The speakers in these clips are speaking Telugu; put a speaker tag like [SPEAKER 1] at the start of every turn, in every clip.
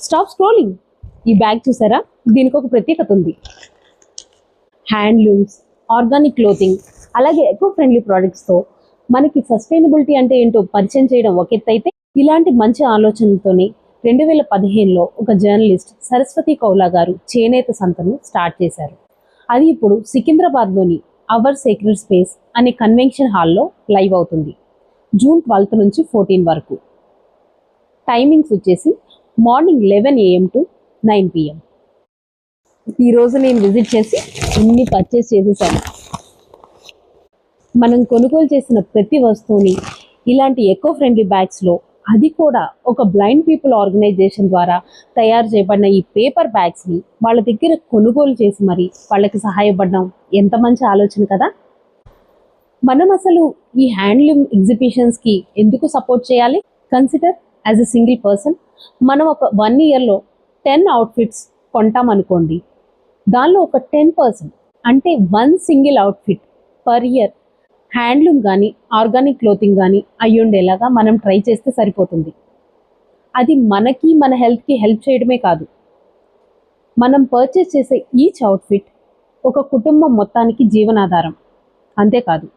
[SPEAKER 1] Stop scrolling. ఈ బ్యాగ్ చూసారా, దీనికి ఒక ప్రత్యేకత ఉంది. హ్యాండ్లూమ్స్, ఆర్గానిక్ క్లోతింగ్, అలాగే ఎకో ఫ్రెండ్లీ ప్రోడక్ట్స్తో మనకి సస్టైనబిలిటీ అంటే ఏంటో పరిచయం చేయడం ఒక ఎత్తు అయితే, ఇలాంటి మంచి ఆలోచనలతోనే 2015లో ఒక జర్నలిస్ట్ సరస్వతి కౌలా గారు చేనేత సంతను స్టార్ట్ చేశారు. అది ఇప్పుడు సికింద్రాబాద్లోని అవర్ సేక్రెడ్ స్పేస్ అనే కన్వెన్షన్ హాల్లో లైవ్ అవుతుంది. జూన్ 12 నుంచి 14 వరకు. టైమింగ్స్ వచ్చేసి మార్నింగ్ 11 AM to 9 PM. ఈరోజు నేను విజిట్ చేసి అన్ని పర్చేస్ చేసేసాను. మనం కొనుగోలు చేసిన ప్రతి వస్తువుని ఇలాంటి ఎకో ఫ్రెండ్లీ బ్యాగ్స్లో, అది కూడా ఒక బ్లైండ్ పీపుల్ ఆర్గనైజేషన్ ద్వారా తయారు చేయబడిన ఈ పేపర్ బ్యాగ్స్ని వాళ్ళ దగ్గర కొనుగోలు చేసి మరి వాళ్ళకి సహాయపడడం ఎంత మంచి ఆలోచన కదా. మనం అసలు ఈ హ్యాండ్లూమ్ ఎగ్జిబిషన్స్కి ఎందుకు సపోర్ట్ చేయాలి? Consider as a single person, మనం ఒక 1 yearలో 10 అవుట్ఫిట్స్ కొంటామనుకోండి. దానిలో ఒక 10% అంటే 1 single outfit per year handloom కానీ ఆర్గానిక్ క్లోతింగ్ కానీ అయ్యుండేలాగా మనం ట్రై చేస్తే సరిపోతుంది. అది మనకి మన హెల్త్కి హెల్ప్ చేయడమే కాదు, మనం పర్చేస్ చేసే ఈచ్ అవుట్ఫిట్ ఒక కుటుంబం మొత్తానికి జీవనాధారం. అంతేకాదు,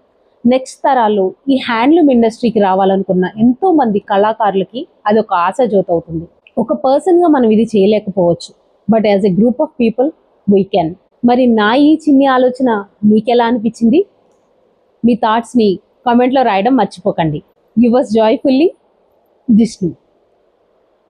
[SPEAKER 1] నెక్స్ట్ తరాల్లో ఈ హ్యాండ్లూమ్ ఇండస్ట్రీకి రావాలనుకున్న ఎంతోమంది కళాకారులకి అది ఒక ఆశాజ్యోతి అవుతుంది. ఒక పర్సన్గా మనం ఇది చేయలేకపోవచ్చు, but as a group of people we can. మరి నా ఈ చిన్ని ఆలోచన మీకెలా అనిపించింది? మీ థాట్స్ని కామెంట్లో రాయడం మర్చిపోకండి. Yours joyfully, Jishnu.